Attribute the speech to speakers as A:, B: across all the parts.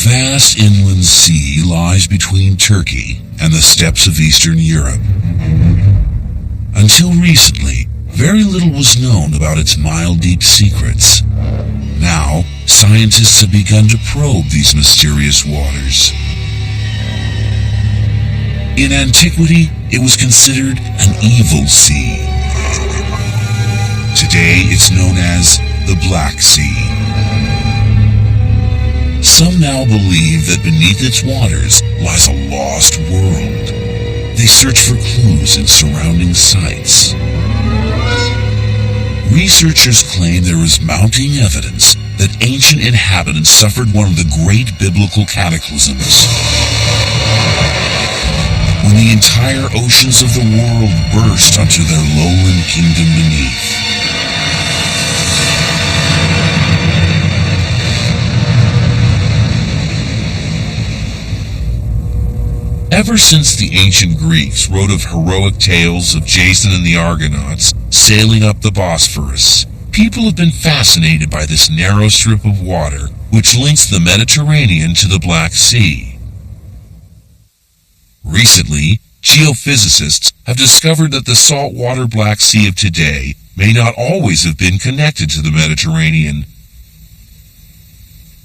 A: vast inland sea lies between Turkey and the steppes of Eastern Europe. Until recently, very little was known about its mile-deep secrets. Now, scientists have begun to probe these mysterious waters. In antiquity, it was considered an evil sea. Today, it's known as the Black Sea. Some now believe that beneath its waters lies a lost world. They search for clues in surrounding sites. Researchers claim there is mounting evidence that ancient inhabitants suffered one of the great biblical cataclysms, when the entire oceans of the world burst onto their lowland kingdom beneath. Ever since the ancient Greeks wrote of heroic tales of Jason and the Argonauts sailing up the Bosphorus, people have been fascinated by this narrow strip of water which links the Mediterranean to the Black Sea. Recently, geophysicists have discovered that the saltwater Black Sea of today may not always have been connected to the Mediterranean.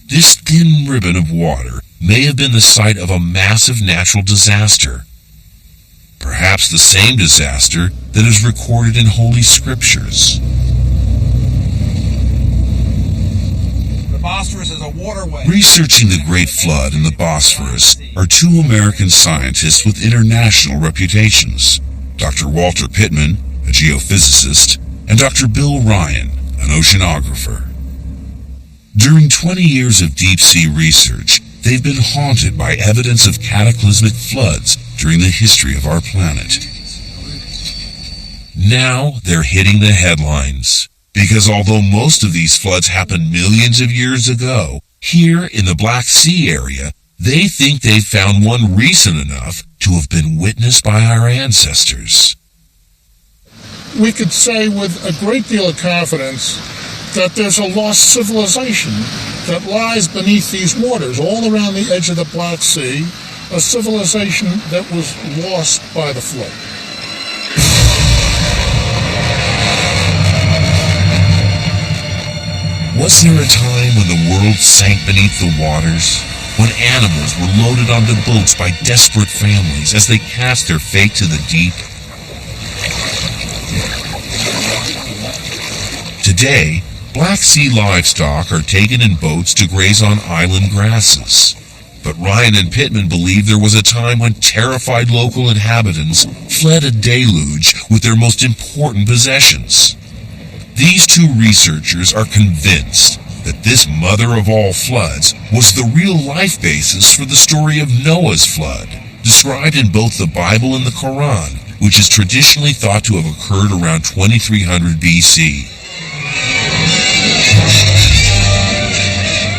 A: This thin ribbon of water may have been the site of a massive natural disaster. Perhaps the same disaster that is recorded in Holy Scriptures.
B: The Bosphorus is a waterway.
A: Researching the Great Flood in the Bosphorus are two American scientists with international reputations, Dr. Walter Pittman, a geophysicist, and Dr. Bill Ryan, an oceanographer. During 20 years of deep-sea research, they've been haunted by evidence of cataclysmic floods during the history of our planet. Now they're hitting the headlines, because although most of these floods happened millions of years ago, here in the Black Sea area, they think they've found one recent enough to have been witnessed by our ancestors.
C: We could say with a great deal of confidence that there's a lost civilization that lies beneath these waters, all around the edge of the Black Sea, a civilization that was lost by the flood.
A: Was there a time when the world sank beneath the waters? When animals were loaded onto boats by desperate families as they cast their fate to the deep? Today, Black Sea livestock are taken in boats to graze on island grasses. But Ryan and Pittman believe there was a time when terrified local inhabitants fled a deluge with their most important possessions. These two researchers are convinced that this mother of all floods was the real life basis for the story of Noah's flood, described in both the Bible and the Quran, which is traditionally thought to have occurred around 2300 BC.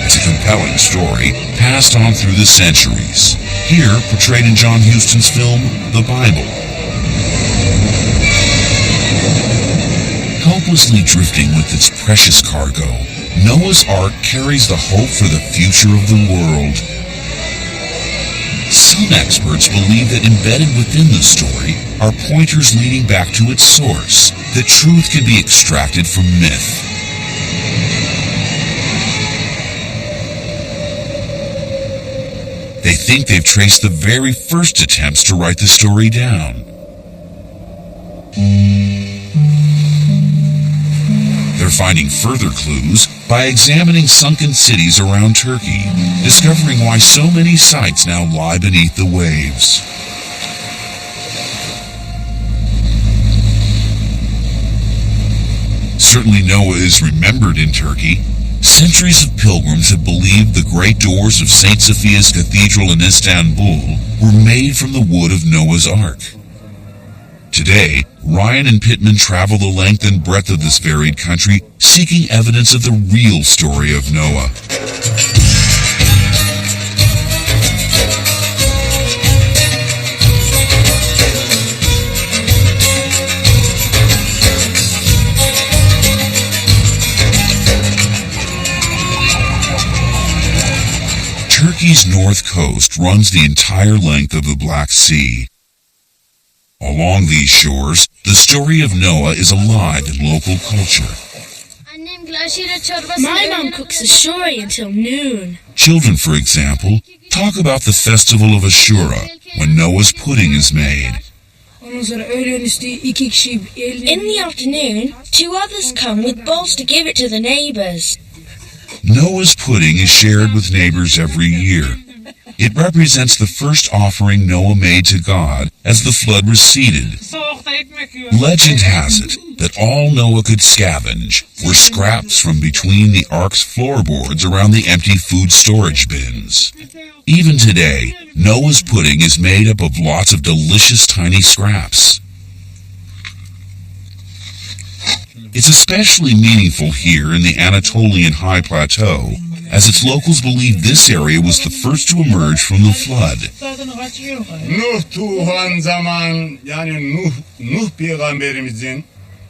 A: It's a compelling story, passed on through the centuries, here portrayed in John Huston's film, The Bible. Helplessly drifting with its precious cargo, Noah's Ark carries the hope for the future of the world. Some experts believe that embedded within the story are pointers leading back to its source, that truth can be extracted from myth. They think they've traced the very first attempts to write the story down. They're finding further clues by examining sunken cities around Turkey, discovering why so many sites now lie beneath the waves. Certainly Noah is remembered in Turkey. Centuries of pilgrims have believed the great doors of St. Sophia's Cathedral in Istanbul were made from the wood of Noah's Ark. Today, Ryan and Pittman travel the length and breadth of this varied country, seeking evidence of the real story of Noah. Turkey's north coast runs the entire length of the Black Sea. Along these shores, the story of Noah is alive in local culture.
D: My mom cooks a story until noon.
A: Children, for example, talk about the festival of Ashura, when Noah's pudding is made.
D: In the afternoon, 2 others come with bowls to give it to the neighbors.
A: Noah's pudding is shared with neighbors every year. It represents the first offering Noah made to God as the flood receded. Legend has it that all Noah could scavenge were scraps from between the ark's floorboards around the empty food storage bins. Even today, Noah's pudding is made up of lots of delicious tiny scraps. It's especially meaningful here in the Anatolian High Plateau, as its locals believe this area was the first to emerge from the flood.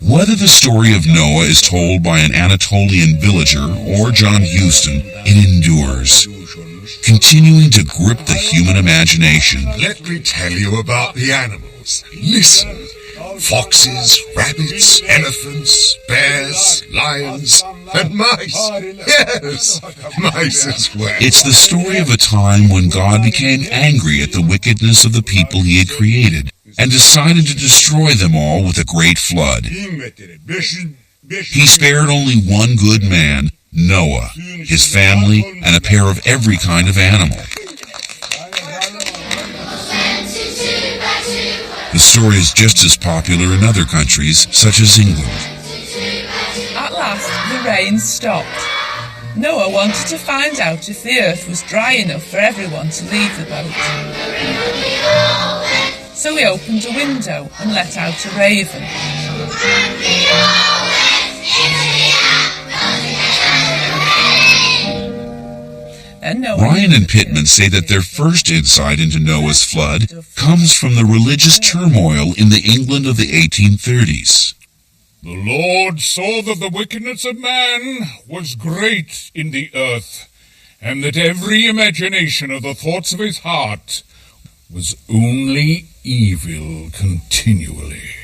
A: Whether the story of Noah is told by an Anatolian villager or John Huston, it endures, continuing to grip the human imagination.
E: Let me tell you about the animals. Listen. Foxes, rabbits, elephants, bears, lions, and mice. Yes, mice as well.
A: It's the story of a time when God became angry at the wickedness of the people he had created and decided to destroy them all with a great flood. He spared only one good man, Noah, his family, and a pair of every kind of animal. The story is just as popular in other countries, such as England.
F: At last, the rain stopped. Noah wanted to find out if the earth was dry enough for everyone to leave the boat. So he opened a window and let out a raven.
A: Ryan and Pittman say that their first insight into Noah's flood comes from the religious turmoil in the England of the 1830s.
G: The Lord saw that the wickedness of man was great in the earth, and that every imagination of the thoughts of his heart was only evil continually.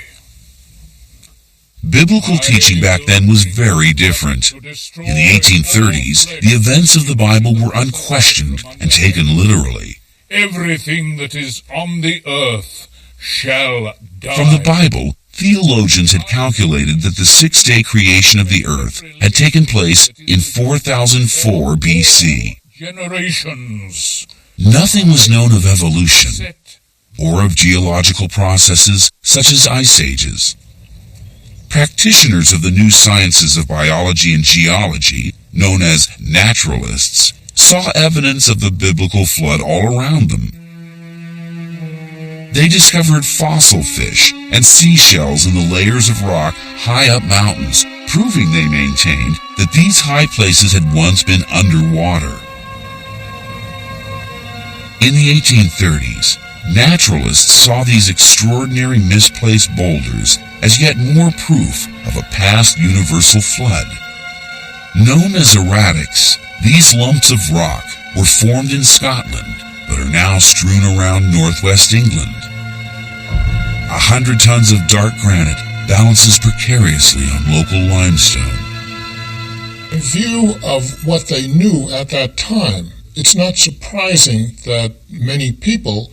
A: Biblical teaching back then was very different. In the 1830s, the events of the Bible were unquestioned and taken literally.
G: Everything that is on the earth shall die.
A: From the Bible, theologians had calculated that the 6-day creation of the earth had taken place in 4004 BC.
G: Generations.
A: Nothing was known of evolution or of geological processes such as ice ages. Practitioners of the new sciences of biology and geology, known as naturalists, saw evidence of the biblical flood all around them. They discovered fossil fish and seashells in the layers of rock high up mountains, proving, they maintained, that these high places had once been underwater. In the 1830s, naturalists saw these extraordinary misplaced boulders as yet more proof of a past universal flood. Known as erratics, these lumps of rock were formed in Scotland, but are now strewn around northwest England. 100 tons of dark granite balances precariously on local limestone.
C: In view of what they knew at that time, it's not surprising that many people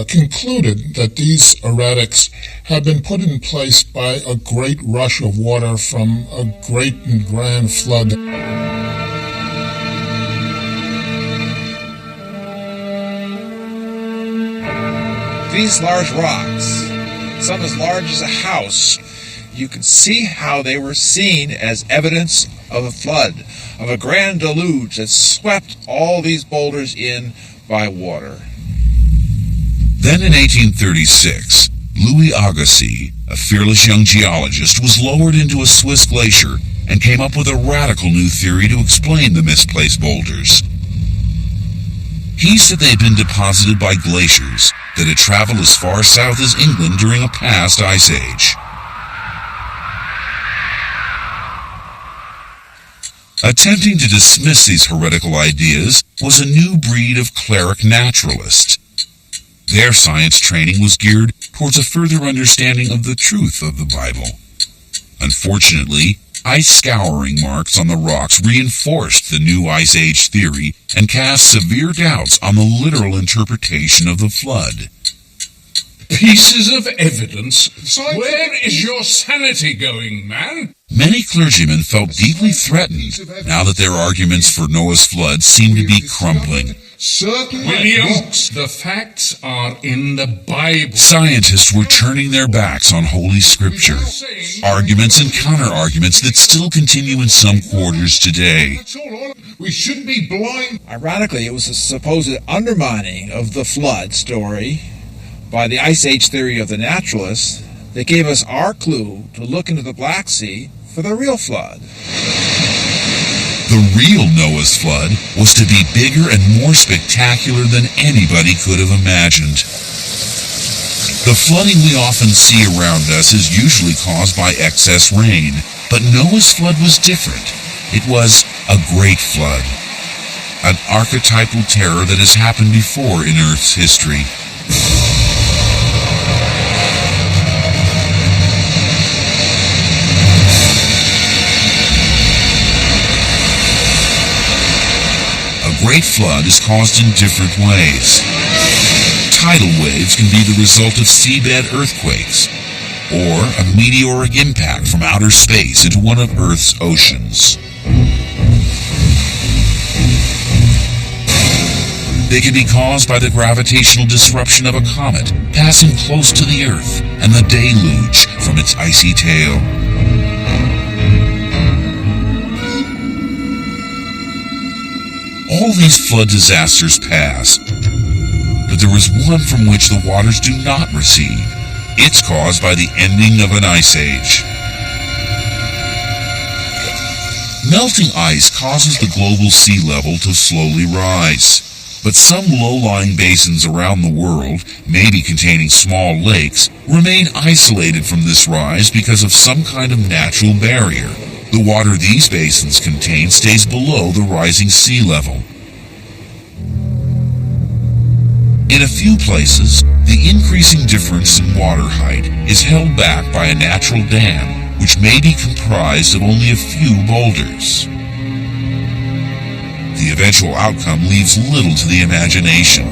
C: concluded that these erratics had been put in place by a great rush of water from a great and grand flood.
B: These large rocks, some as large as a house, you can see how they were seen as evidence of a flood, of a grand deluge that swept all these boulders in by water.
A: Then in 1836, Louis Agassiz, a fearless young geologist, was lowered into a Swiss glacier and came up with a radical new theory to explain the misplaced boulders. He said they had been deposited by glaciers that had traveled as far south as England during a past ice age. Attempting to dismiss these heretical ideas was a new breed of cleric naturalist. Their science training was geared towards a further understanding of the truth of the Bible. Unfortunately, ice scouring marks on the rocks reinforced the new Ice Age theory and cast severe doubts on the literal interpretation of the flood.
G: Pieces of evidence? Where is your sanity going, man?
A: Many clergymen felt deeply threatened now that their arguments for Noah's flood seemed to be crumbling.
G: William, the facts are in the Bible.
A: Scientists were turning their backs on Holy Scripture. Arguments and counter-arguments that still continue in some quarters today.
C: We shouldn't be blind.
B: Ironically, it was a supposed undermining of the flood story by the Ice Age theory of the naturalists that gave us our clue to look into the Black Sea for the real flood.
A: The real Noah's flood was to be bigger and more spectacular than anybody could have imagined. The flooding we often see around us is usually caused by excess rain, but Noah's flood was different. It was a great flood, an archetypal terror that has happened before in Earth's history. A great flood is caused in different ways. Tidal waves can be the result of seabed earthquakes, or a meteoric impact from outer space into one of Earth's oceans. They can be caused by the gravitational disruption of a comet passing close to the Earth and the deluge from its icy tail. All these flood disasters pass, but there is one from which the waters do not recede. It's caused by the ending of an ice age. Melting ice causes the global sea level to slowly rise, but some low-lying basins around the world, maybe containing small lakes, remain isolated from this rise because of some kind of natural barrier. The water these basins contain stays below the rising sea level. In a few places, the increasing difference in water height is held back by a natural dam, which may be comprised of only a few boulders. The eventual outcome leaves little to the imagination.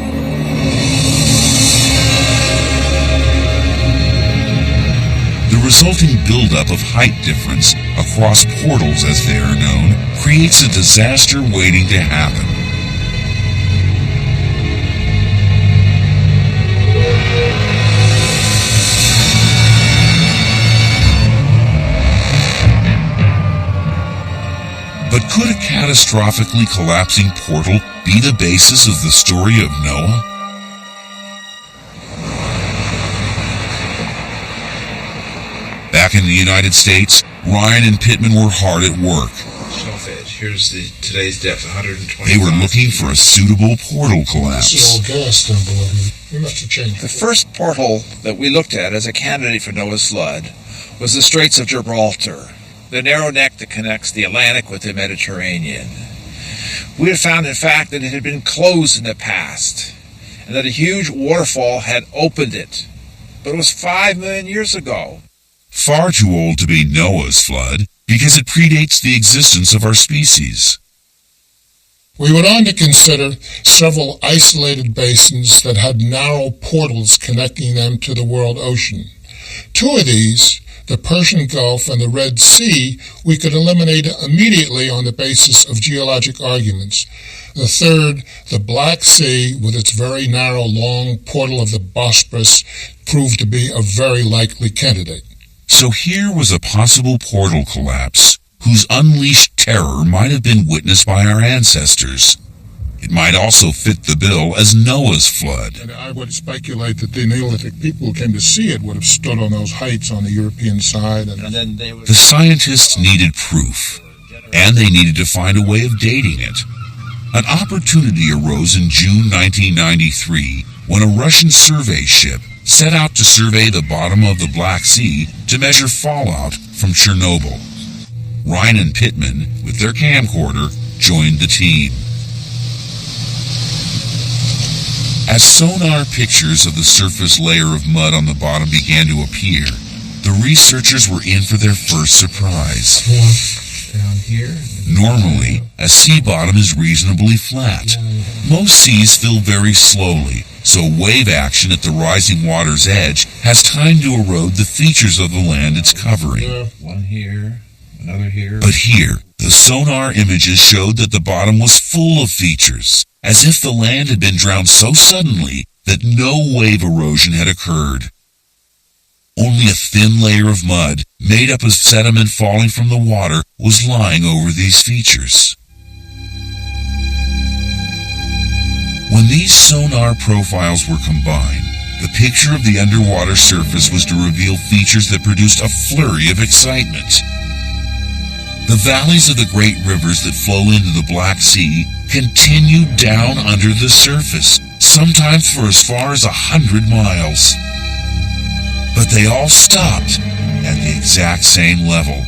A: The resulting buildup of height difference across portals, as they are known, creates a disaster waiting to happen. But could a catastrophically collapsing portal be the basis of the story of Noah? Back in the United States, Ryan and Pittman were hard at work.
B: Shelf edge. Here's today's depth, 120.
A: They were looking for a suitable portal collapse.
C: This is all gas down below me. We must have changed.
B: The first portal that we looked at as a candidate for Noah's flood was the Straits of Gibraltar, the narrow neck that connects the Atlantic with the Mediterranean. We had found, in fact, that it had been closed in the past, and that a huge waterfall had opened it. But it was 5 million years ago.
A: Far too old to be Noah's flood, because it predates the existence of our species.
C: We went on to consider several isolated basins that had narrow portals connecting them to the world ocean. Two of these, the Persian Gulf and the Red Sea, we could eliminate immediately on the basis of geologic arguments. The third, the Black Sea, with its very narrow, long portal of the Bosporus, proved to be a very likely candidate.
A: So here was a possible portal collapse, whose unleashed terror might have been witnessed by our ancestors. It might also fit the bill as Noah's flood.
C: And I would speculate that the Neolithic people who came to see it would have stood on those heights on the European side. And
B: then they would...
A: The scientists needed proof, and they needed to find a way of dating it. An opportunity arose in June 1993 when a Russian survey ship set out to survey the bottom of the Black Sea to measure fallout from Chernobyl. Ryan and Pittman, with their camcorder, joined the team. As sonar pictures of the surface layer of mud on the bottom began to appear, the researchers were in for their first surprise.
B: Down here.
A: Normally, a sea bottom is reasonably flat. Most seas fill very slowly, so wave action at the rising water's edge has time to erode the features of the land it's covering.
B: One here, another here.
A: But here, the sonar images showed that the bottom was full of features, as if the land had been drowned so suddenly that no wave erosion had occurred. Only a thin layer of mud, made up of sediment falling from the water, was lying over these features. When these sonar profiles were combined, the picture of the underwater surface was to reveal features that produced a flurry of excitement. The valleys of the great rivers that flow into the Black Sea continued down under the surface, sometimes for as far as 100 miles. But they all stopped at the exact same level,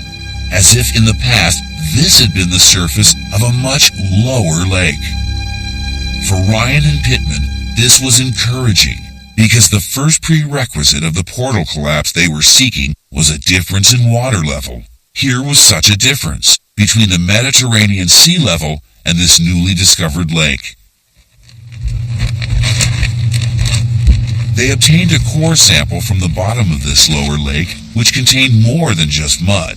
A: as if in the past this had been the surface of a much lower lake. For Ryan and Pittman, this was encouraging, because the first prerequisite of the portal collapse they were seeking was a difference in water level. Here was such a difference between the Mediterranean sea level and this newly discovered lake. They obtained a core sample from the bottom of this lower lake, which contained more than just mud.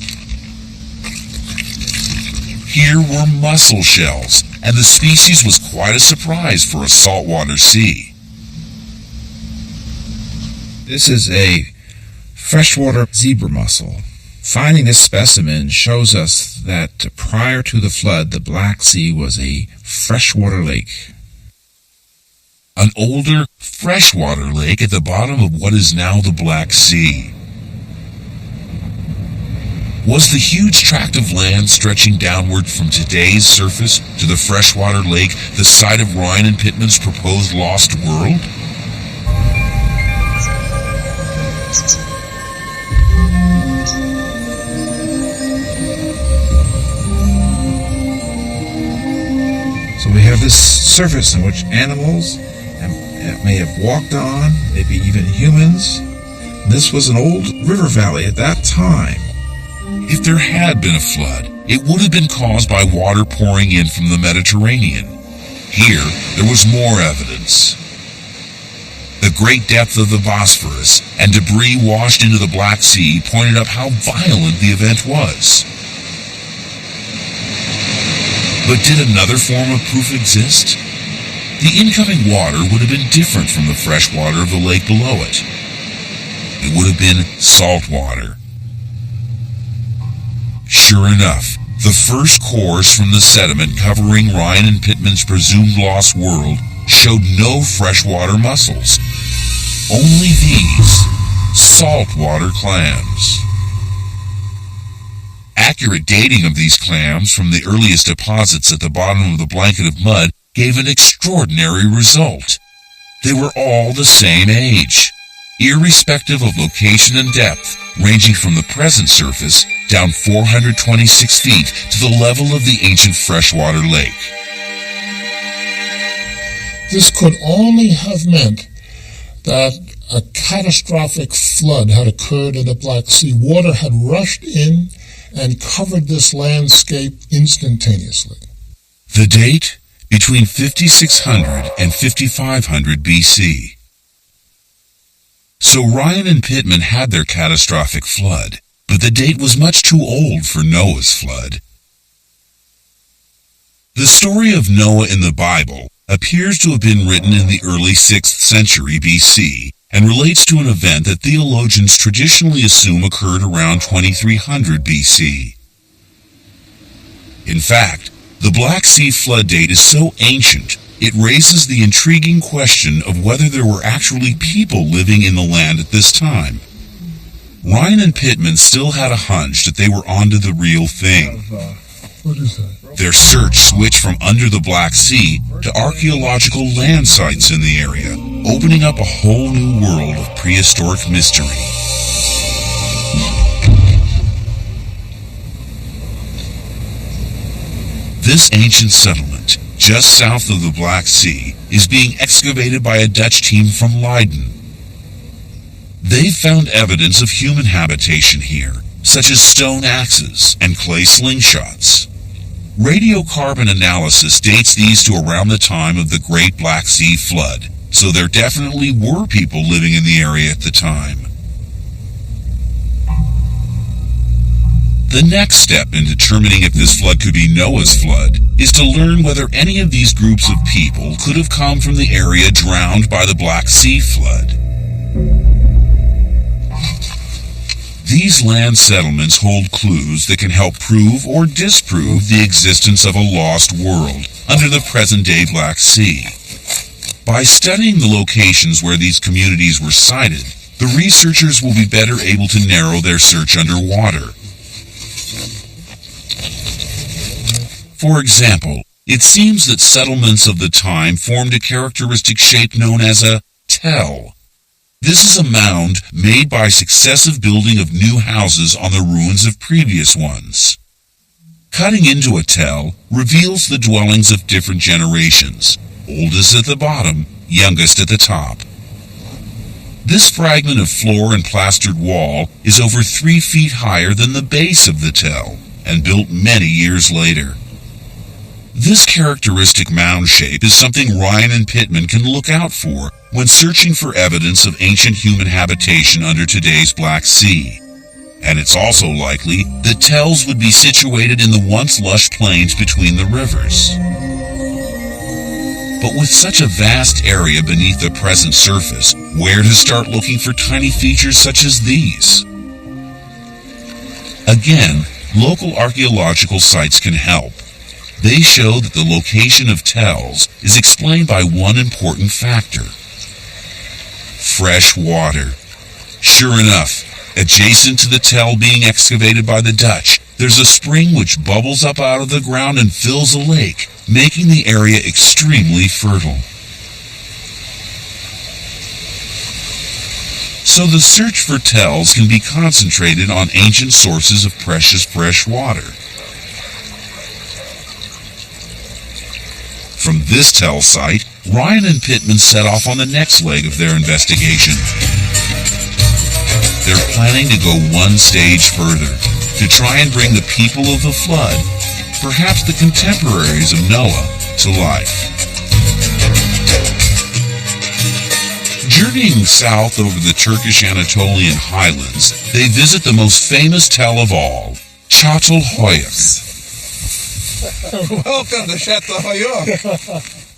A: Here were mussel shells, and the species was quite a surprise for a saltwater sea.
B: This is a freshwater zebra mussel. Finding this specimen shows us that prior to the flood, the Black Sea was a freshwater lake.
A: An older, freshwater lake at the bottom of what is now the Black Sea. Was the huge tract of land stretching downward from today's surface to the freshwater lake the site of Ryan and Pittman's proposed lost world?
B: So we have this surface in which animals may have walked on, maybe even humans. This was an old river valley at that time.
A: If there had been a flood, it would have been caused by water pouring in from the Mediterranean. Here, there was more evidence. The great depth of the Bosphorus and debris washed into the Black Sea pointed up how violent the event was. But did another form of proof exist? The incoming water would have been different from the fresh water of the lake below it. It would have been salt water. Sure enough, the first cores from the sediment covering Ryan and Pittman's presumed lost world showed no freshwater mussels. Only these saltwater clams. Accurate dating of these clams from the earliest deposits at the bottom of the blanket of mud gave an extraordinary result. They were all the same age, irrespective of location and depth, ranging from the present surface down 426 feet to the level of the ancient freshwater lake.
C: This could only have meant that a catastrophic flood had occurred in the Black Sea. Water had rushed in and covered this landscape instantaneously.
A: The date? Between 5600 and 5500 BC. So Ryan and Pittman had their catastrophic flood, but the date was much too old for Noah's flood. The story of Noah in the Bible appears to have been written in the early 6th century BC and relates to an event that theologians traditionally assume occurred around 2300 BC. In fact, the Black Sea flood date is so ancient, it raises the intriguing question of whether there were actually people living in the land at this time. Ryan and Pittman still had a hunch that they were onto the real thing.
C: What is that?
A: Their search switched from under the Black Sea to archaeological land sites in the area, opening up a whole new world of prehistoric mystery. This ancient settlement, just south of the Black Sea, is being excavated by a Dutch team from Leiden. They've found evidence of human habitation here, such as stone axes and clay slingshots. Radiocarbon analysis dates these to around the time of the Great Black Sea Flood, so there definitely were people living in the area at the time. The next step in determining if this flood could be Noah's flood is to learn whether any of these groups of people could have come from the area drowned by the Black Sea flood. These land settlements hold clues that can help prove or disprove the existence of a lost world under the present-day Black Sea. By studying the locations where these communities were sited, the researchers will be better able to narrow their search underwater. For example, it seems that settlements of the time formed a characteristic shape known as a tell. This is a mound made by successive building of new houses on the ruins of previous ones. Cutting into a tell reveals the dwellings of different generations, oldest at the bottom, youngest at the top. This fragment of floor and plastered wall is over 3 feet higher than the base of the tell, and built many years later. This characteristic mound shape is something Ryan and Pittman can look out for when searching for evidence of ancient human habitation under today's Black Sea. And it's also likely that tells would be situated in the once lush plains between the rivers. But with such a vast area beneath the present surface, where to start looking for tiny features such as these? Again, local archaeological sites can help. They show that the location of tells is explained by one important factor: fresh water. Sure enough, adjacent to the tell being excavated by the Dutch, there's a spring which bubbles up out of the ground and fills a lake, making the area extremely fertile. So the search for tells can be concentrated on ancient sources of precious fresh water. From this tell site, Ryan and Pittman set off on the next leg of their investigation. They're planning to go one stage further, to try and bring the people of the flood, perhaps the contemporaries of Noah, to life. Journeying south over the Turkish Anatolian highlands, they visit the most famous tell of all, Çatalhöyük.
B: Welcome to Çatalhöyük.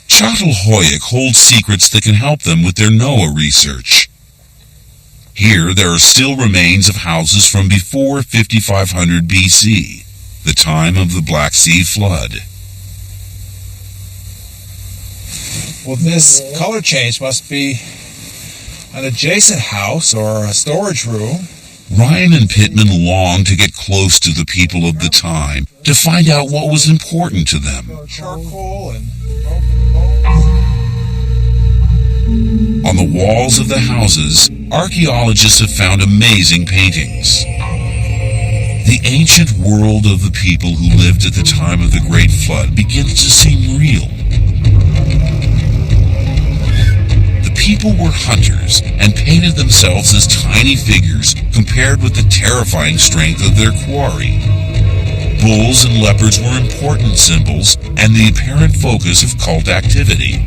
A: Çatalhöyük holds secrets that can help them with their Noah research. Here there are still remains of houses from before 5500 BC, the time of the Black Sea flood.
B: Well, this color change must be an adjacent house or a storage room.
A: Ryan and Pittman longed to get close to the people of the time to find out what was important to them.
B: Charcoal and
A: On the walls of the houses, archaeologists have found amazing paintings. The ancient world of the people who lived at the time of the Great Flood begins to seem real. The people were hunters and painted themselves as tiny figures compared with the terrifying strength of their quarry. Bulls and leopards were important symbols and the apparent focus of cult activity.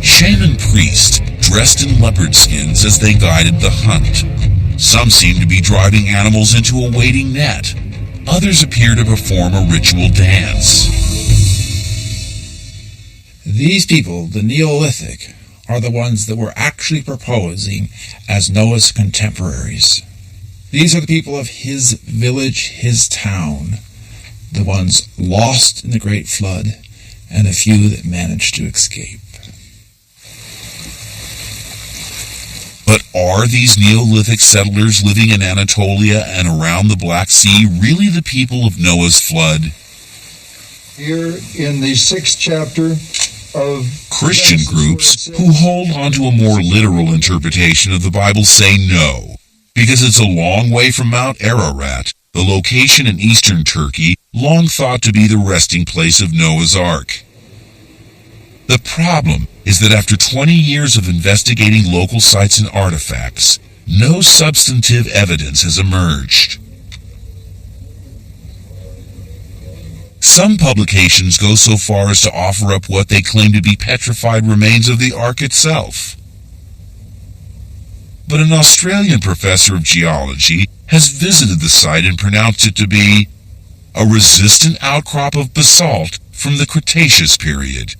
A: Shaman priests dressed in leopard skins as they guided the hunt. Some seem to be driving animals into a waiting net. Others appear to perform a ritual dance.
B: these people, the Neolithic, are the ones that we're actually proposing as Noah's contemporaries. These are the people of his village, his town, the ones lost in the Great Flood, and the few that managed to escape.
A: But are these Neolithic settlers living in Anatolia and around the Black Sea really the people of Noah's flood?
H: Here in the 6th chapter of
A: Christian groups who hold on to a more literal interpretation of the Bible say no, because it's a long way from Mount Ararat, the location in eastern Turkey long thought to be the resting place of Noah's Ark. The problem is that after 20 years of investigating local sites and artifacts, no substantive evidence has emerged. Some publications go so far as to offer up what they claim to be petrified remains of the Ark itself. But an Australian professor of geology has visited the site and pronounced it to be a resistant outcrop of basalt from the Cretaceous period.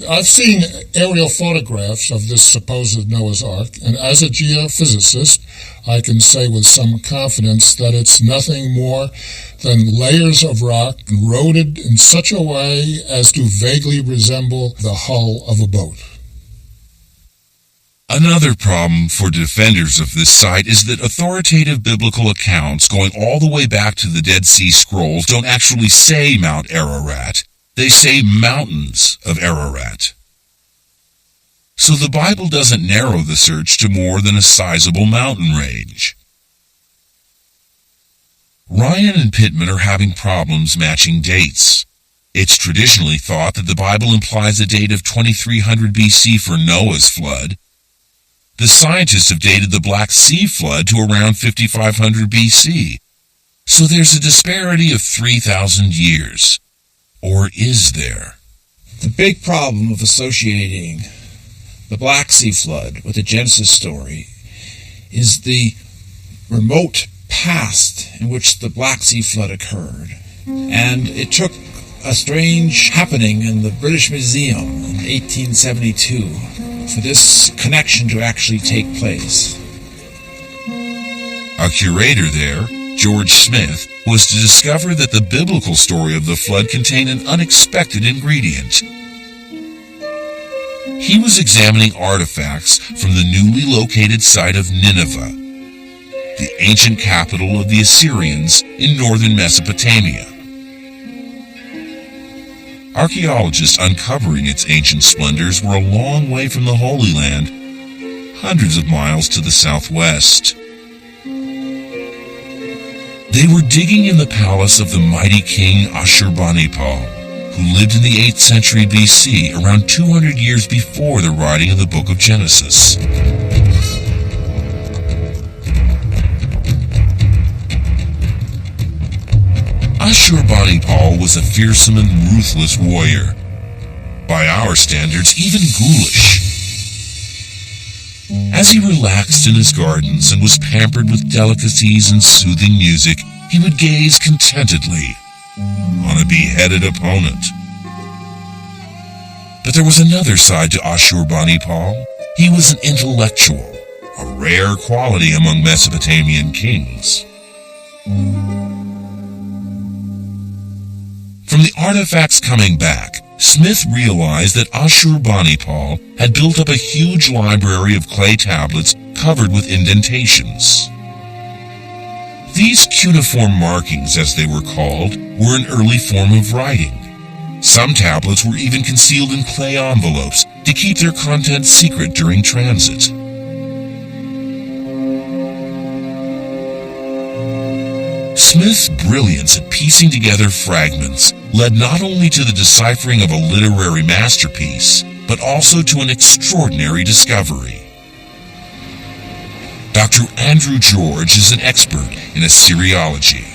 C: I've seen aerial photographs of this supposed Noah's Ark, and as a geophysicist, I can say with some confidence that it's nothing more than layers of rock eroded in such a way as to vaguely resemble the hull of a boat.
A: Another problem for defenders of this site is that authoritative biblical accounts going all the way back to the Dead Sea Scrolls don't actually say Mount Ararat. They say mountains of Ararat. So the Bible doesn't narrow the search to more than a sizable mountain range. Ryan and Pittman are having problems matching dates. It's traditionally thought that the Bible implies a date of 2300 BC for Noah's flood. The scientists have dated the Black Sea flood to around 5500 BC. So there's a disparity of 3,000 years. Or is there?
B: The big problem of associating the Black Sea flood with the Genesis story is the remote past in which the Black Sea flood occurred. And it took a strange happening in the British Museum in 1872 for this connection to actually take place.
A: A curator there, George Smith, was to discover that the biblical story of the flood contained an unexpected ingredient. He was examining artifacts from the newly located site of Nineveh, the ancient capital of the Assyrians in northern Mesopotamia. Archaeologists uncovering its ancient splendors were a long way from the Holy Land, hundreds of miles to the southwest. They were digging in the palace of the mighty king Ashurbanipal, who lived in the 8th century BC, around 200 years before the writing of the book of Genesis. Ashurbanipal was a fearsome and ruthless warrior. By our standards, even ghoulish. As he relaxed in his gardens and was pampered with delicacies and soothing music, he would gaze contentedly on a beheaded opponent. But there was another side to Ashurbanipal. He was an intellectual, a rare quality among Mesopotamian kings. From the artifacts coming back, Smith realized that Ashurbanipal had built up a huge library of clay tablets covered with indentations. These cuneiform markings, as they were called, were an early form of writing. Some tablets were even concealed in clay envelopes to keep their contents secret during transit. Smith's brilliance at piecing together fragments led not only to the deciphering of a literary masterpiece, but also to an extraordinary discovery. Dr. Andrew George is an expert in Assyriology.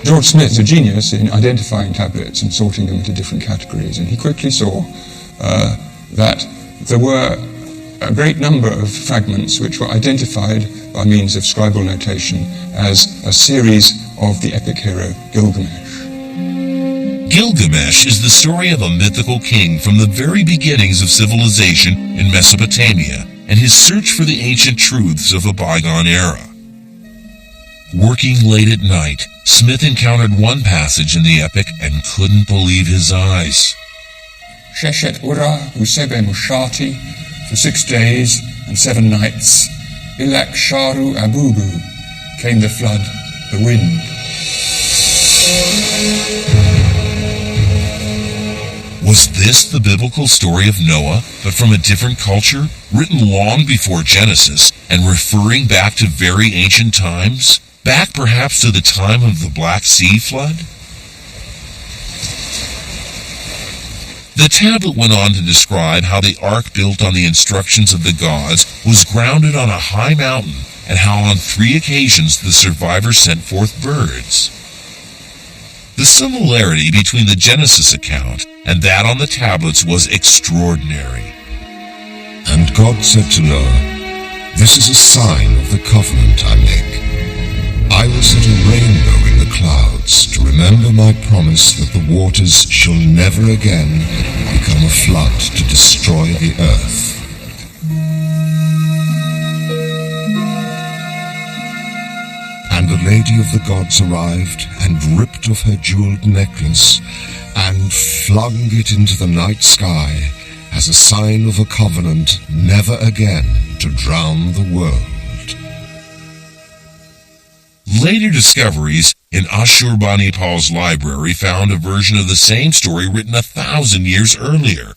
I: George Smith's a genius in identifying tablets and sorting them into different categories, and he quickly saw that there were a great number of fragments which were identified by means of scribal notation as a series of the epic hero Gilgamesh.
A: Gilgamesh is the story of a mythical king from the very beginnings of civilization in Mesopotamia and his search for the ancient truths of a bygone era. Working late at night, Smith encountered one passage in the epic and couldn't believe his eyes.
I: Sheshet Ura Usebe Mushati, for 6 days and 7 nights, Ilak Sharu Abubu, came the flood, the wind.
A: Was this the biblical story of Noah, but from a different culture, written long before Genesis and referring back to very ancient times? back perhaps to the time of the Black Sea flood? The tablet went on to describe how the ark built on the instructions of the gods was grounded on a high mountain, and how on 3 occasions the survivors sent forth birds. The similarity between the Genesis account and that on the tablets was extraordinary.
E: And God said to Noah, "This is a sign of the covenant I make. I will set a rainbow in the clouds to remember my promise that the waters shall never again become a flood to destroy the earth." And the lady of the gods arrived and ripped off her jeweled necklace and flung it into the night sky as a sign of a covenant never again to drown the world.
A: Later discoveries in Ashurbanipal's library found a version of the same story written 1,000 years earlier.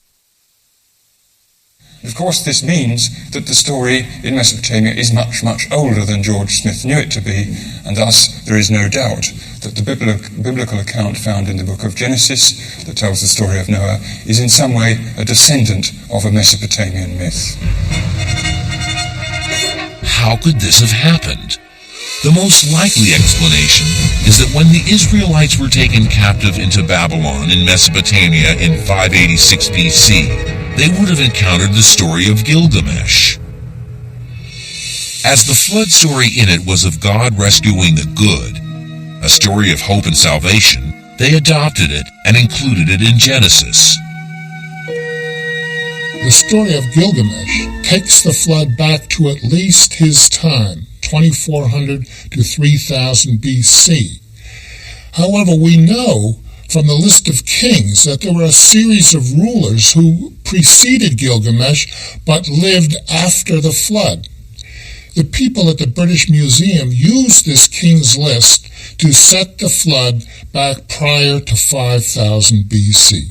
I: Of course, this means that the story in Mesopotamia is much, much older than George Smith knew it to be, and thus there is no doubt that the biblical account found in the book of Genesis that tells the story of Noah is in some way a descendant of a Mesopotamian myth.
A: How could this have happened? The most likely explanation is that when the Israelites were taken captive into Babylon in Mesopotamia in 586 BC, they would have encountered the story of Gilgamesh. As the flood story in it was of God rescuing the good, a story of hope and salvation, they adopted it and included it in Genesis.
C: The story of Gilgamesh takes the flood back to at least his time, 2400 to 3000 BC. However, we know from the list of kings that there were a series of rulers who preceded Gilgamesh but lived after the flood. The people at the British Museum used this king's list to set the flood back prior to 5000 BC.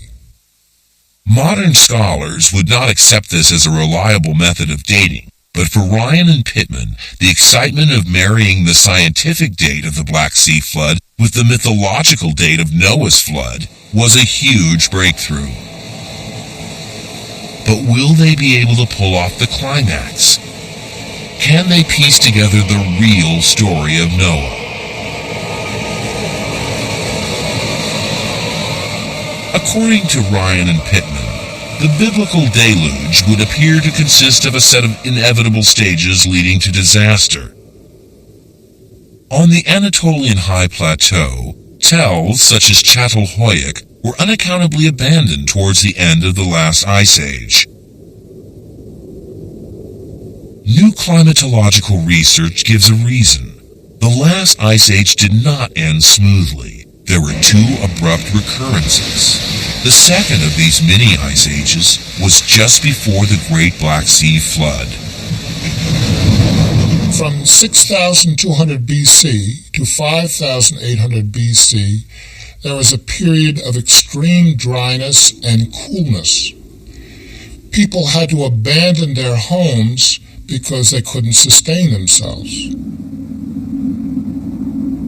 A: Modern scholars would not accept this as a reliable method of dating, but for Ryan and Pittman, the excitement of marrying the scientific date of the Black Sea flood with the mythological date of Noah's flood was a huge breakthrough. But will they be able to pull off the climax? Can they piece together the real story of Noah? According to Ryan and Pittman, the biblical deluge would appear to consist of a set of inevitable stages leading to disaster. On the Anatolian High Plateau, tells such as Çatalhöyük were unaccountably abandoned towards the end of the last ice age. New climatological research gives a reason. The last ice age did not end smoothly. There were 2 abrupt recurrences. The second of these mini ice ages was just before the Great Black Sea flood.
C: From 6200 BC to 5800 BC, there was a period of extreme dryness and coolness. People had to abandon their homes because they couldn't sustain themselves.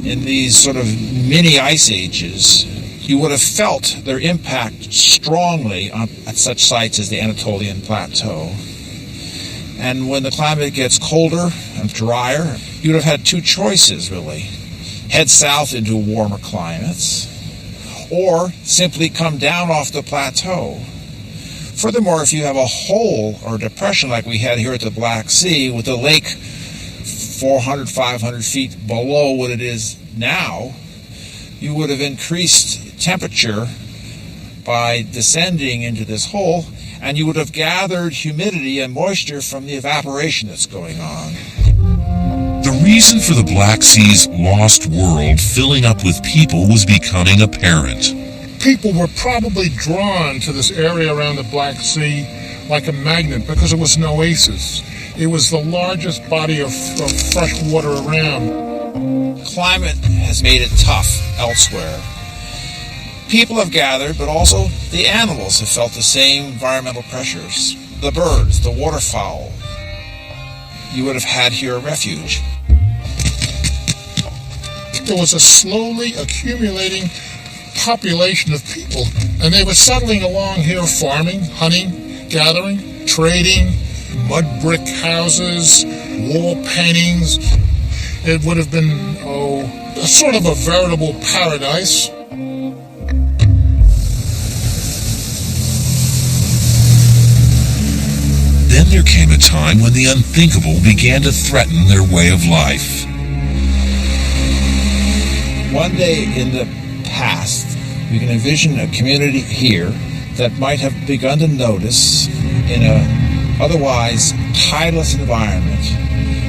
B: In these sort of mini ice ages, you would have felt their impact strongly at such sites as the Anatolian Plateau. And when the climate gets colder and drier, you would have had 2 choices, really. Head south into warmer climates, or simply come down off the plateau. Furthermore, if you have a hole or depression like we had here at the Black Sea, with the lake 400, 500 feet below what it is now, you would have increased temperature by descending into this hole, and you would have gathered humidity and moisture from the evaporation that's going on.
A: The reason for the Black Sea's lost world filling up with people was becoming apparent.
C: People were probably drawn to this area around the Black Sea like a magnet because it was an oasis. It was the largest body of fresh water around.
B: Climate has made it tough elsewhere. People have gathered, but also the animals have felt the same environmental pressures. The birds, the waterfowl. You would have had here a refuge.
C: there was a slowly accumulating population of people, and they were settling along here, farming, hunting, gathering, trading, mud brick houses, wall paintings. It would have been, a sort of a veritable paradise.
A: Then there came a time when the unthinkable began to threaten their way of life.
B: One day in the past, we can envision a community here that might have begun to notice, in a otherwise tideless environment,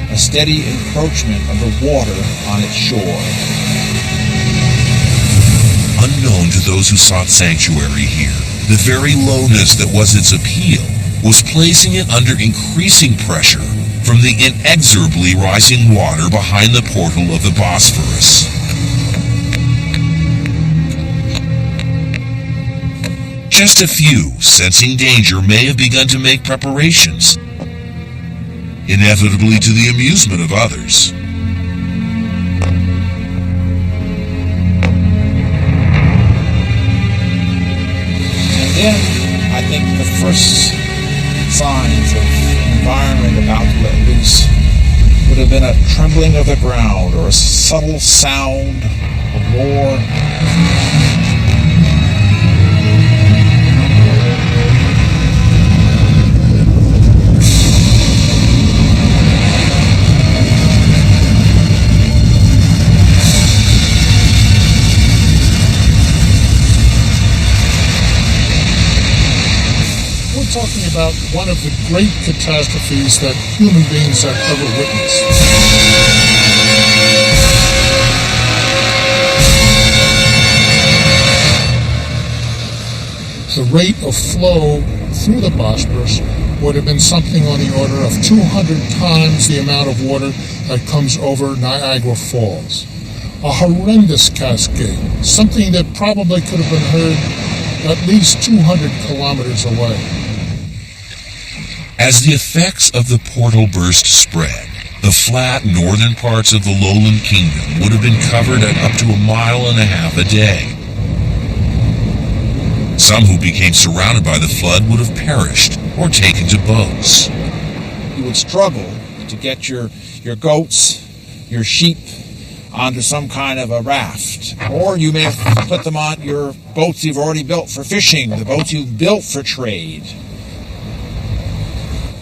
B: a steady encroachment of the water on its shore.
A: Unknown to those who sought sanctuary here, the very lowness that was its appeal was placing it under increasing pressure from the inexorably rising water behind the portal of the Bosphorus. Just a few, sensing danger, may have begun to make preparations, inevitably to the amusement of others.
B: And then, I think the first signs of environment about to let loose would have been a trembling of the ground or a subtle sound of roar.
C: Talking about one of the great catastrophes that human beings have ever witnessed. The rate of flow through the Bosporus would have been something on the order of 200 times the amount of water that comes over Niagara Falls. A horrendous cascade, something that probably could have been heard at least 200 kilometers away.
A: As the effects of the portal burst spread, the flat northern parts of the lowland kingdom would have been covered at up to 1.5 miles a day. Some who became surrounded by the flood would have perished or taken to boats.
B: You would struggle to get your goats, your sheep, onto some kind of a raft. Or you may have put them on your boats you've already built for fishing, the boats you've built for trade.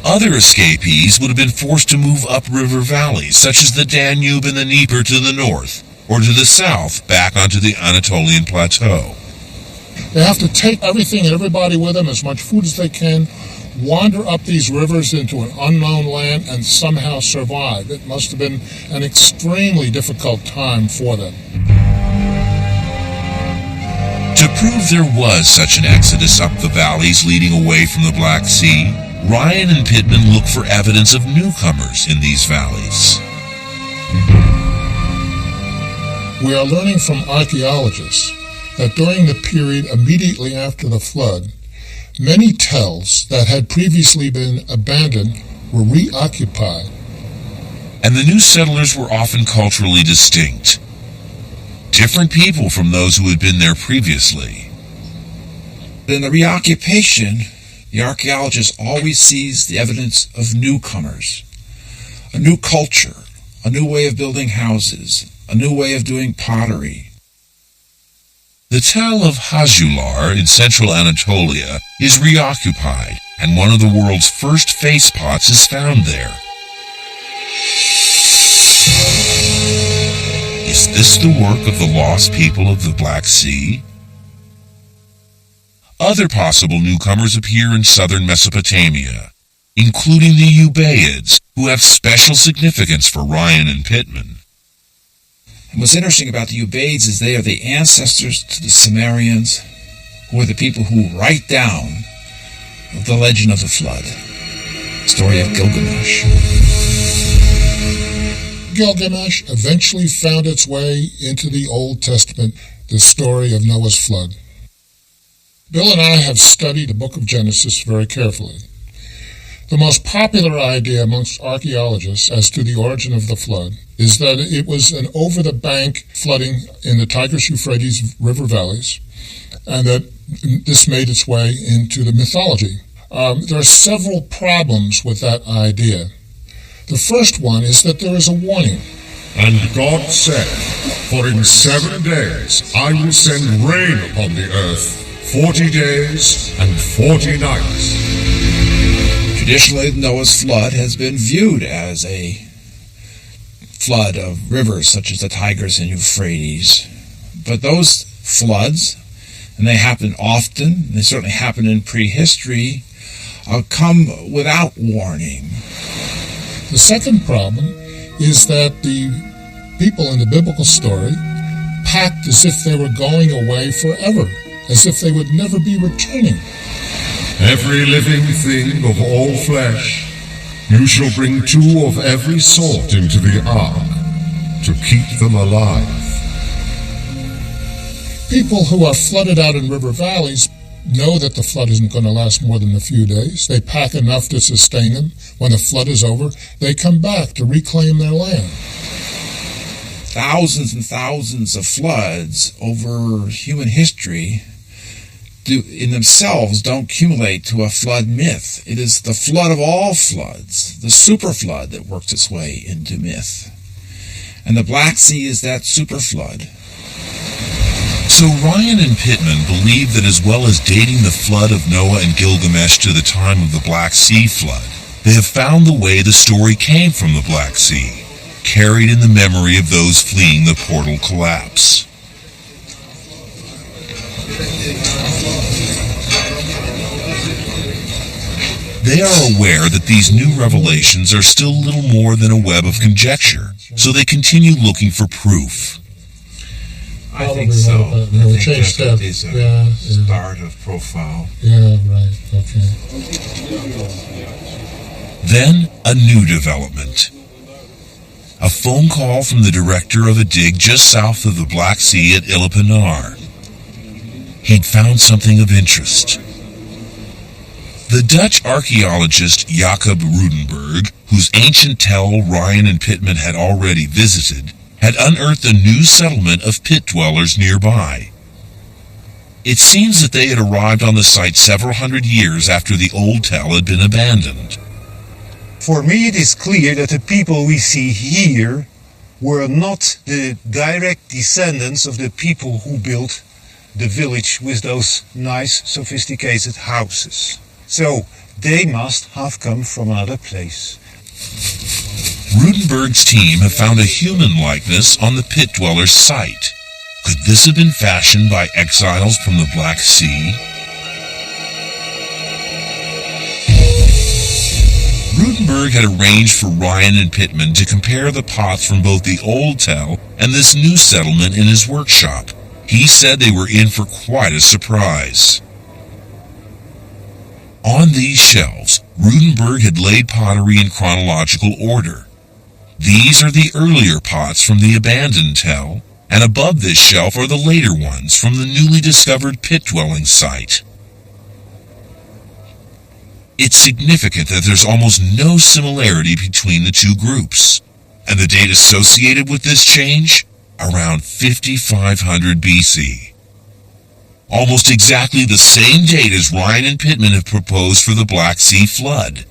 A: Other escapees would have been forced to move upriver valleys, such as the Danube and the Dnieper to the north, or to the south, back onto the Anatolian plateau.
C: They have to take everything and everybody with them, as much food as they can, wander up these rivers into an unknown land, and somehow survive. It must have been an extremely difficult time for them.
A: To prove there was such an exodus up the valleys leading away from the Black Sea, Ryan and Pittman look for evidence of newcomers in these valleys.
C: We are learning from archaeologists that during the period immediately after the flood, many tells that had previously been abandoned were reoccupied.
A: And the new settlers were often culturally distinct, different people from those who had been there previously.
B: In the reoccupation, the archaeologist always sees the evidence of newcomers, a new culture, a new way of building houses, a new way of doing pottery.
A: The tell of Hazular in central Anatolia is reoccupied, and one of the world's first face pots is found there. Is this the work of the lost people of the Black Sea? Other possible newcomers appear in southern Mesopotamia, including the Ubaids, who have special significance for Ryan and Pittman.
B: And what's interesting about the Ubaids is they are the ancestors to the Sumerians, who are the people who write down the legend of the flood, the story of Gilgamesh.
C: Gilgamesh eventually found its way into the Old Testament, the story of Noah's flood. Bill and I have studied the book of Genesis very carefully. The most popular idea amongst archaeologists as to the origin of the flood is that it was an over-the-bank flooding in the Tigris-Euphrates river valleys, and that this made its way into the mythology. There are several problems with that idea. The first one is that there is a warning.
E: And God said, "For in 7 days I will send rain upon the earth, 40 days and 40 nights."
B: Traditionally, Noah's flood has been viewed as a flood of rivers such as the Tigris and Euphrates. But those floods, and they happen often, they certainly happen in prehistory, come without warning.
C: The second problem is that the people in the biblical story packed as if they were going away forever, as if they would never be returning.
E: "Every living thing of all flesh, you shall bring 2 of every sort into the ark, to keep them alive."
C: People who are flooded out in river valleys know that the flood isn't going to last more than a few days. They pack enough to sustain them. When the flood is over, they come back to reclaim their land.
B: Thousands and thousands of floods over human history in themselves don't accumulate to a flood myth. It is the flood of all floods, the super flood, that works its way into myth. And the Black Sea is that super flood.
A: So Ryan and Pittman believe that as well as dating the flood of Noah and Gilgamesh to the time of the Black Sea flood, they have found the way the story came from the Black Sea, carried in the memory of those fleeing the portal collapse. They are aware that these new revelations are still little more than a web of conjecture, so they continue looking for proof.
B: I think so. I think
C: change
B: that
C: that.
B: is a start of profile.
C: Yeah, right. Okay.
A: Then, a new development. A phone call from the director of a dig just south of the Black Sea at Ilipanar. He'd found something of interest. The Dutch archaeologist Jacob Rudenberg, whose ancient tell Ryan and Pittman had already visited, had unearthed a new settlement of pit dwellers nearby. It seems that they had arrived on the site several hundred years after the old tell had been abandoned.
J: For me, it is clear that the people we see here were not the direct descendants of the people who built the village with those nice, sophisticated houses. So, they must have come from another place.
A: Rudenberg's team have found a human likeness on the pit dweller's site. Could this have been fashioned by exiles from the Black Sea? Rudenberg had arranged for Ryan and Pittman to compare the pots from both the old tell and this new settlement in his workshop. He said they were in for quite a surprise. On these shelves, Rudenberg had laid pottery in chronological order. These are the earlier pots from the abandoned tell, and above this shelf are the later ones from the newly discovered pit-dwelling site. It's significant that there's almost no similarity between the two groups, and the date associated with this change? Around 5500 BC. Almost exactly the same date as Ryan and Pittman have proposed for the Black Sea flood.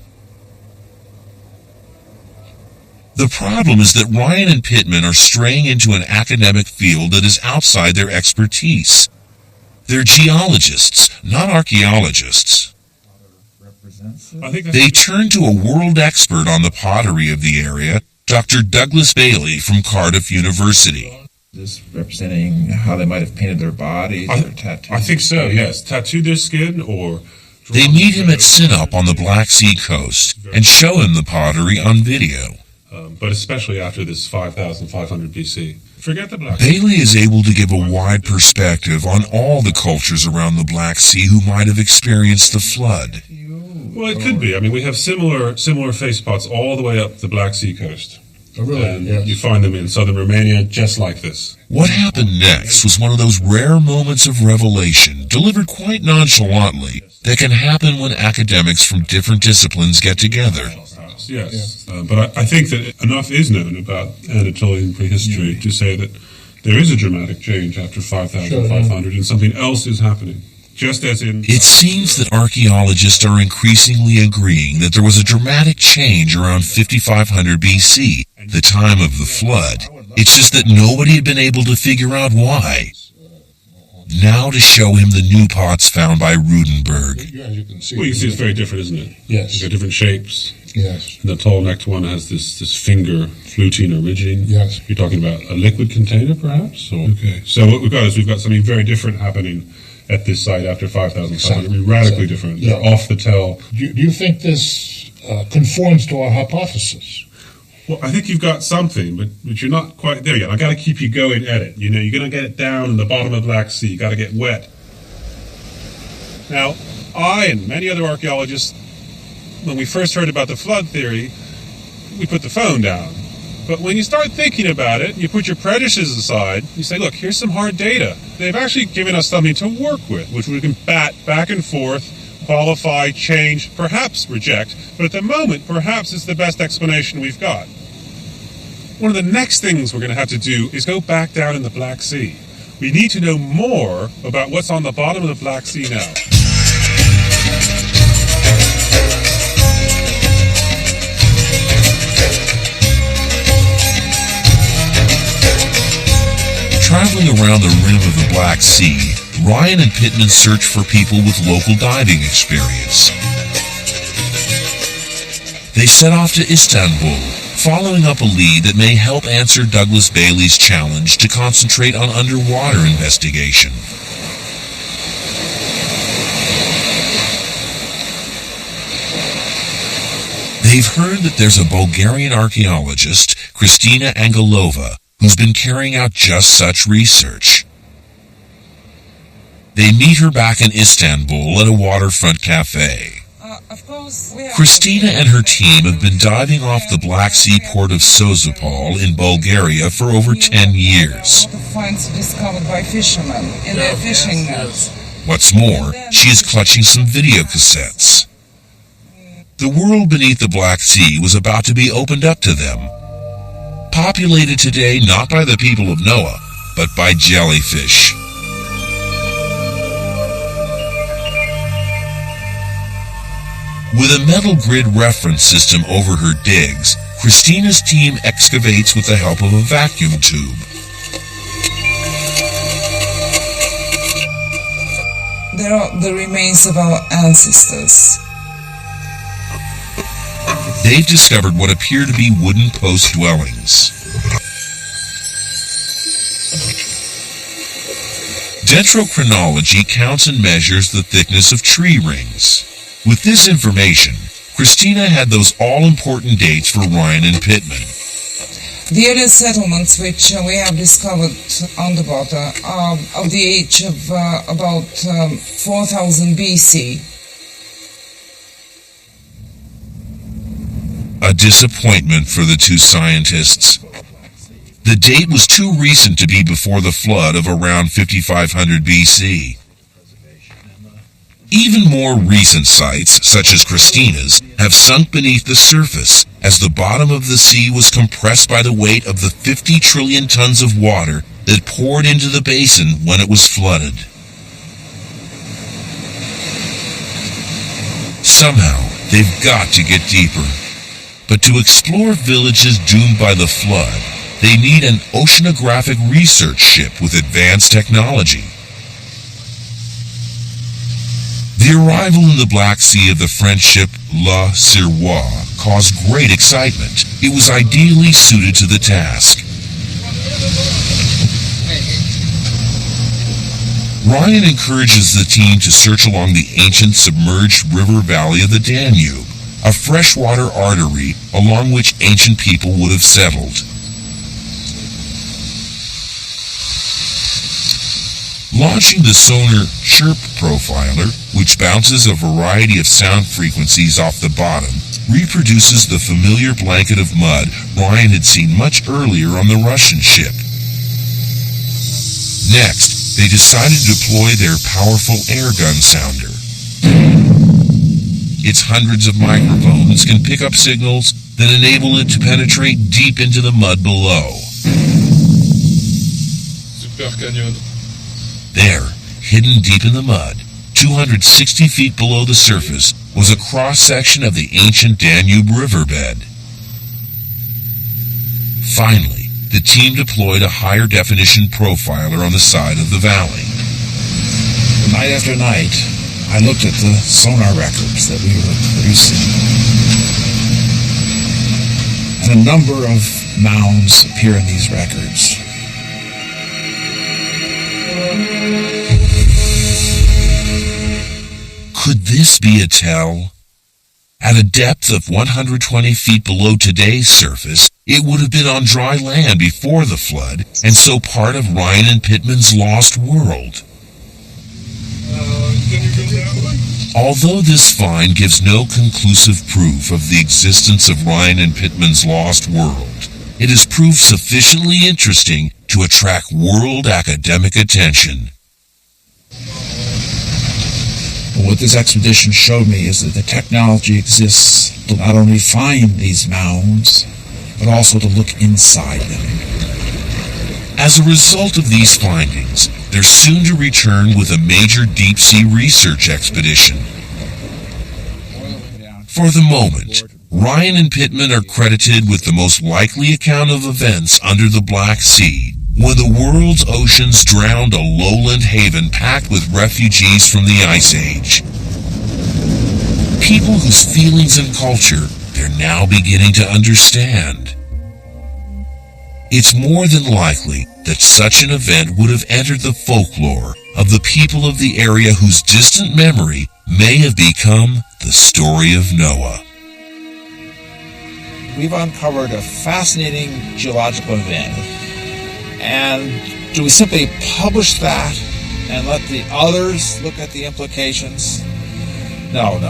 A: The problem is that Ryan and Pittman are straying into an academic field that is outside their expertise. They're geologists, not archaeologists. They turn to a world expert on the pottery of the area, Dr. Douglas Bailey from Cardiff University.
B: This representing how they might have painted their bodies or tattooed.
K: I think so, yes. Tattooed their skin or...
A: They meet him at Sinop on the Black Sea coast and show him the pottery on video.
K: But especially after this 5,500 BC. Forget the Black Sea.
A: Bailey is able to give a wide perspective on all the cultures around the Black Sea who might have experienced the flood.
K: Well, it could be. I mean, we have similar face pots all the way up the Black Sea coast.
C: Oh, really?
K: And
C: Yes.
K: you find them in southern Romania just like this.
A: What happened next was one of those rare moments of revelation, delivered quite nonchalantly, that can happen when academics from different disciplines get together.
K: Yes. But I think that enough is known about Anatolian prehistory to say that there is a dramatic change after 5,500 and something else is happening. Just as in...
A: It seems that archaeologists are increasingly agreeing that there was a dramatic change around 5500 BC, the time of the flood. It's just that nobody had been able to figure out why. Now to show him the new pots found by Rudenberg.
K: As you can see, it's very different, isn't it?
C: Yes.
K: They've got different shapes.
C: Yes.
K: And the tall-necked one has this finger fluting or ridging.
C: Yes.
K: You're talking about a liquid container, perhaps?
C: Okay.
K: So what we've got is we've got something very different happening at this site after 5,500. Radically different.
C: Yeah.
K: They're off the tell.
C: Do you think this conforms to our hypothesis?
K: Well, I think you've got something, but you're not quite there yet. I got to keep you going at it. You know, you're going to get it down in the bottom of the Black Sea. You got to get wet. Now, I and many other archaeologists, when we first heard about the flood theory, we put the phone down. But when you start thinking about it, you put your prejudices aside, you say, look, here's some hard data. They've actually given us something to work with, which we can bat back and forth, qualify, change, perhaps reject. But at the moment, perhaps it's the best explanation we've got. One of the next things we're going to have to do is go back down in the Black Sea. We need to know more about what's on the bottom of the Black Sea now.
A: Traveling around the rim of the Black Sea, Ryan and Pittman search for people with local diving experience. They set off to Istanbul, following up a lead that may help answer Douglas Bailey's challenge to concentrate on underwater investigation. They've heard that there's a Bulgarian archaeologist, Kristina Angelova, who's been carrying out just such research. They meet her back in Istanbul at a waterfront cafe. Kristina and her team have been diving off the Black Sea port of Sozopol in Bulgaria for over 10 years.
L: Finds discovered by fishermen in their fishing nets.
A: What's more, she is clutching some video cassettes. The world beneath the Black Sea was about to be opened up to them. Populated today not by the people of Noah, but by jellyfish. With a metal grid reference system over her digs, Kristina's team excavates with the help of a vacuum tube.
L: There are the remains of our ancestors.
A: They've discovered what appear to be wooden post dwellings. Dendrochronology counts and measures the thickness of tree rings. With this information, Kristina had those all-important dates for Ryan and Pittman.
L: The earliest settlements which we have discovered underwater are of the age of about 4000 BC.
A: A disappointment for the two scientists. The date was too recent to be before the flood of around 5500 BC. Even more recent sites, such as Kristina's, have sunk beneath the surface as the bottom of the sea was compressed by the weight of the 50 trillion tons of water that poured into the basin when it was flooded. Somehow, they've got to get deeper. But to explore villages doomed by the flood, they need an oceanographic research ship with advanced technology. The arrival in the Black Sea of the French ship La Sirois caused great excitement. It was ideally suited to the task. Ryan encourages the team to search along the ancient submerged river valley of the Danube, a freshwater artery along which ancient people would have settled. Launching the sonar chirp profiler, which bounces a variety of sound frequencies off the bottom, reproduces the familiar blanket of mud Ryan had seen much earlier on the Russian ship. Next, they decided to deploy their powerful air gun sounder. its hundreds of microphones can pick up signals that enable it to penetrate deep into the mud below.
M: Super Canyon.
A: There, hidden deep in the mud, 260 feet below the surface, was a cross-section of the ancient Danube riverbed. Finally, the team deployed a higher-definition profiler on the side of the valley.
B: Night after night, I looked at the sonar records that we were producing. And a number of mounds appear in these records.
A: Could this be a tell? At a depth of 120 feet below today's surface, it would have been on dry land before the flood, and so part of Ryan and Pittman's lost world. Although this find gives no conclusive proof of the existence of Ryan and Pittman's lost world, it has proved sufficiently interesting to attract world academic attention.
B: What this expedition showed me is that the technology exists to not only find these mounds, but also to look inside them.
A: As a result of these findings, they're soon to return with a major deep-sea research expedition. For the moment, Ryan and Pittman are credited with the most likely account of events under the Black Sea, when the world's oceans drowned a lowland haven packed with refugees from the Ice Age. People whose feelings and culture they're now beginning to understand. It's more than likely that such an event would have entered the folklore of the people of the area whose distant memory may have become the story of Noah.
B: We've uncovered a fascinating geological event. And do we simply publish that and let the others look at the implications? No.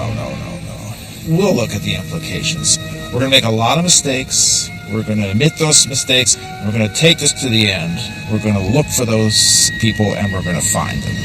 B: We'll look at the implications. We're going to make a lot of mistakes. We're going to admit those mistakes. We're going to take this to the end. We're going to look for those people and we're going to find them.